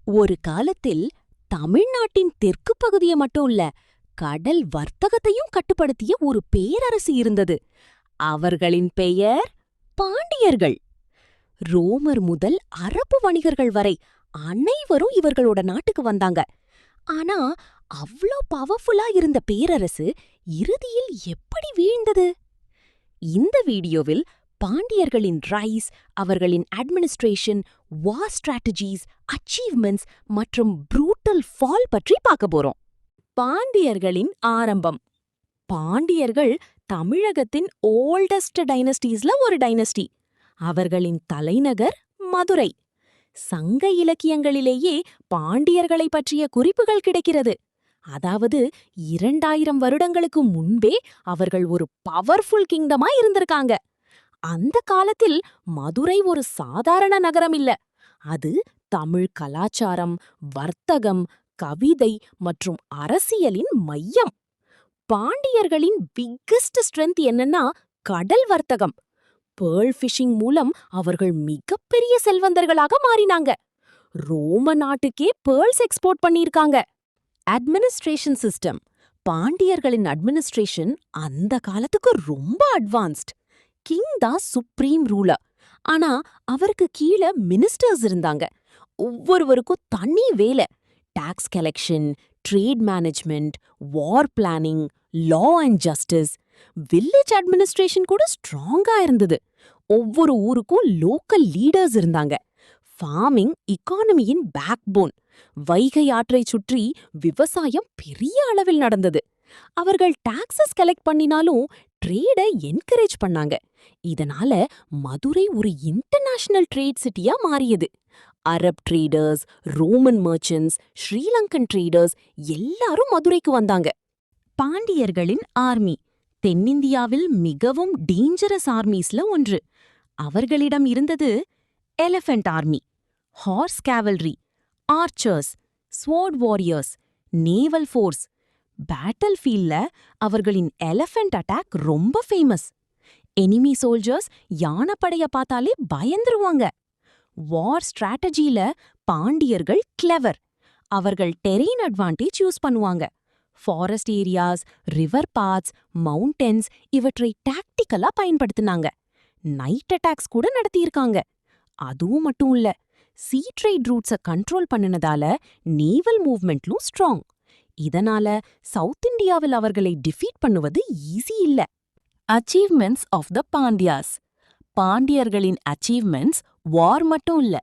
ஒரு காலத்தில் தமிழ்நாட்டின் தெற்கு பகுதியை மட்டும் இல்ல, கடல் வர்த்தகத்தையும் கட்டுப்படுத்திய ஒரு பேரரசு இருந்தது. அவர்களின் பெயர் பாண்டியர்கள். ரோமர் முதல் அரபு வணிகர்கள் வரை அனைவரும் இவர்களோட நாட்டுக்கு வந்தாங்க. ஆனா அவ்ளோ பவர்ஃபுல்லா இருந்த பேரரசு இறுதியில் எப்படி வீழ்ந்தது? இந்த வீடியோவில் பாண்டியர்களின் ரைஸ், அவர்களின் அட்மினிஸ்ட்ரேஷன், வார் ஸ்ட்ராட்டஜிஸ், அச்சீவ்மெண்ட்ஸ் மற்றும் ப்ரூட்டல் ஃபால் பற்றி பார்க்க போறோம். பாண்டியர்களின் ஆரம்பம். பாண்டியர்கள் தமிழகத்தின் ஓல்டஸ்ட் டைனஸ்டீஸ்ல ஒரு டைனஸ்டி. அவர்களின் தலைநகர் மதுரை. சங்க இலக்கியங்களிலேயே பாண்டியர்களை பற்றிய குறிப்புகள் கிடைக்கிறது. அதாவது 2000 வருடங்களுக்கு முன்பே அவர்கள் ஒரு பவர்ஃபுல் கிங்டமா இருந்திருக்காங்க. அந்த காலத்தில் மதுரை ஒரு சாதாரண நகரம் இல்ல. அது தமிழ் கலாச்சாரம், வர்த்தகம், கவிதை மற்றும் அரசியலின் மையம். பாண்டியர்களின் பிக்கெஸ்ட் ஸ்ட்ரென்த் என்னன்னா கடல் வர்த்தகம். பேர்ல் ஃபிஷிங் மூலம் அவர்கள் மிகப்பெரிய செல்வந்தர்களாக மாறினாங்க. ரோம நாட்டுக்கே பேர்ல்ஸ் எக்ஸ்போர்ட் பண்ணியிருக்காங்க. Administration system. பாண்டியர்களின் அட்மினிஸ்ட்ரேஷன் அந்த காலத்துக்கு ரொம்ப அட்வான்ஸ்ட். கிங் தான் சுப்ரீம் ரூலர். ஆனா அவருக்கு கீழே மினிஸ்டர்ஸ் இருந்தாங்க. ஒவ்வொருவருக்கும் தனி வேலை. Tax collection, trade management, war planning, law and justice. Village administration கூட ஸ்ட்ராங்கா இருந்தது. ஒவ்வொரு ஊருக்கும் லோக்கல் லீடர்ஸ் இருந்தாங்க. ஃபார்மிங் இக்கானமியின் பேக்போன். வைகை ஆற்றை சுற்றி விவசாயம் பெரிய அளவில் நடந்தது. அவர்கள் டாக்ஸஸ் கலெக்ட் பண்ணினாலும் ட்ரேட என்கரேஜ் பண்ணாங்க. இதனால மதுரை ஒரு இன்டர்நேஷனல் ட்ரேட் சிட்டியா மாறியது. Arab traders, Roman merchants, Sri Lankan traders எல்லாரும் மதுரைக்கு வந்தாங்க. பாண்டியர்களின் ஆர்மி. தென்னிந்தியாவில் மிகவும் டேஞ்சரஸ் ஆர்மீஸ்ல ஒன்று. அவர்களிடம் இருந்தது elephant army, horse cavalry, archers, sword warriors, naval force. Battle ஃபீல்ட்ல அவர்களின் எலிஃபென்ட் அட்டாக் ரொம்ப ஃபேமஸ். எனிமி சோல்ஜர்ஸ் யானைப்படைய பார்த்தாலே பயந்துருவாங்க. வார் ஸ்ட்ராட்டஜில பாண்டியர்கள் கிளவர். அவர்கள் டெரெயின் அட்வான்டேஜ் யூஸ் பண்ணுவாங்க. Forest areas, river paths, mountains இவற்றை டாக்டிக்கலா பயன்படுத்தினாங்க. நைட் அட்டாக்ஸ் கூட நடத்தியிருக்காங்க. அதுவும் மட்டும் இல்ல, சீ ட்ரேட் ரூட்ஸை கண்ட்ரோல் பண்ணினதால நேவல் மூவ்மெண்ட்லும் ஸ்ட்ராங். இதனால சவுத் இந்தியாவில் அவர்களை டிஃபீட் பண்ணுவது ஈஸி இல்ல. Achievements of the Pandyas. பாண்டியர்களின் அச்சீவ்மெண்ட்ஸ் வார் மட்டும் இல்ல,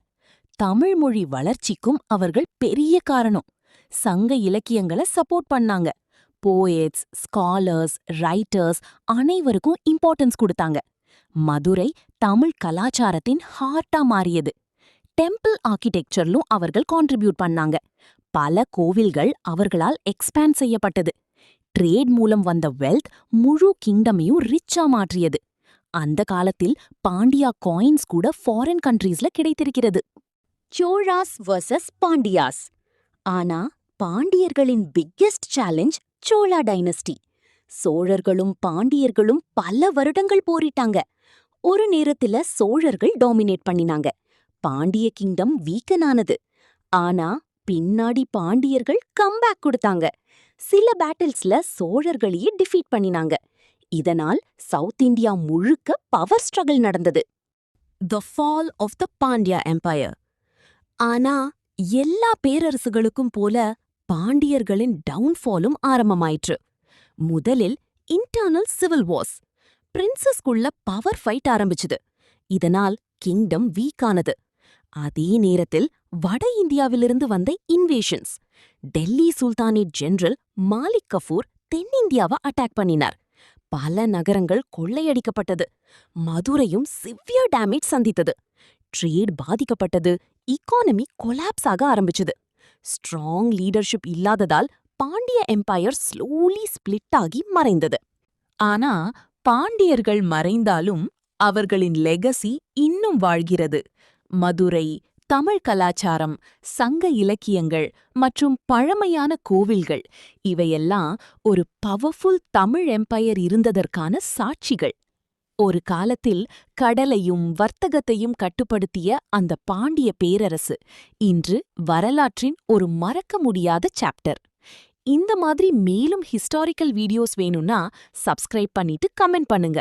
தமிழ் மொழி வளர்ச்சிக்கும் அவர்கள் பெரிய காரணம். சங்க இலக்கியங்களை சப்போர்ட் பண்ணாங்க. போயட்ஸ், ஸ்காலர்ஸ், ரைட்டர்ஸ் அனைவருக்கும் இம்பார்ட்டன்ஸ் கொடுத்தாங்க. மதுரை தமிழ் கலாச்சாரத்தின் ஹார்ட்டா மாறியது. டெம்பிள் ஆர்கிடெக்சர்லும் அவர்கள் கான்ட்ரிபியூட் பண்ணாங்க. பல கோவில்கள் அவர்களால் எக்ஸ்பேண்ட் செய்யப்பட்டது. ட்ரேட் மூலம் வந்த வெல்த் முழு கிங்டமையும் ரிச்சா மாற்றியது. அந்த காலத்தில் பாண்டியா காயின்ஸ் கூட ஃபாரின் கண்ட்ரீஸ்ல கிடைத்திருக்கிறது. சோழாஸ் வர்சஸ் பாண்டியாஸ். ஆனா பாண்டியர்களின் பிக்கெஸ்ட் சேலஞ்ச் சோழா டைனஸ்டி. சோழர்களும் பாண்டியர்களும் பல வருடங்கள் போரிட்டாங்க. ஒரு நேரத்துல சோழர்கள் டாமினேட் பண்ணினாங்க. பாண்டிய கிங்டம் வீக்கன் ஆனது. ஆனா பின்னாடி பாண்டியர்கள் கம்பேக் கொடுத்தாங்க. சில பேட்டில்ஸ்ல சோழர்களையே டிஃபீட் பண்ணினாங்க. இதனால் சவுத் இந்தியா முழுக்க பவர் ஸ்ட்ரகிள் நடந்தது. The fall of the Pandya empire. ஆனா எல்லா பேரரசுகளுக்கும் போல பாண்டியர்களின் டவுன்ஃபாலும் ஆரம்பமாயிற்று. முதலில் இன்டர்னல் சிவில் வார்ஸ். பிரின்சஸ்குள்ள பவர் ஃபைட் ஆரம்பிச்சுது. இதனால் கிங்டம் வீக்கானது. அதே நேரத்தில் வட இந்தியாவிலிருந்து வந்த invasions. Delhi sultanate general Malik Kafur தென்னிந்தியாவை அட்டாக் பண்ணினார். பல நகரங்கள் கொள்ளையடிக்கப்பட்டது. மதுரையும் சிவியர் டேமேஜ் சந்தித்தது. ட்ரேட் பாதிக்கப்பட்டது. இக்கானமி கொலாப்ஸ் ஆக ஆரம்பிச்சது. ஸ்ட்ராங் லீடர்ஷிப் இல்லாததால் பாண்டிய எம்பையர் ஸ்லோலி ஸ்பிளிட் ஆகி மறைந்தது. ஆனா பாண்டியர்கள் மறைந்தாலும் அவர்களின் லெகசி இன்னும் வாழ்கிறது. மதுரை, தமிழ் கலாச்சாரம், சங்க இலக்கியங்கள் மற்றும் பழமையான கோவில்கள் இவையெல்லாம் ஒரு பவர்ஃபுல் தமிழ் எம்பையர் இருந்ததற்கான சாட்சிகள். ஒரு காலத்தில் கடலையும் வர்த்தகத்தையும் கட்டுப்படுத்திய அந்த பாண்டிய பேரரசு இன்று வரலாற்றின் ஒரு மறக்க முடியாத சாப்டர். இந்த மாதிரி மேலும் ஹிஸ்டாரிக்கல் வீடியோஸ் வேணும்னா சப்ஸ்கிரைப் பண்ணிட்டு கமெண்ட் பண்ணுங்க.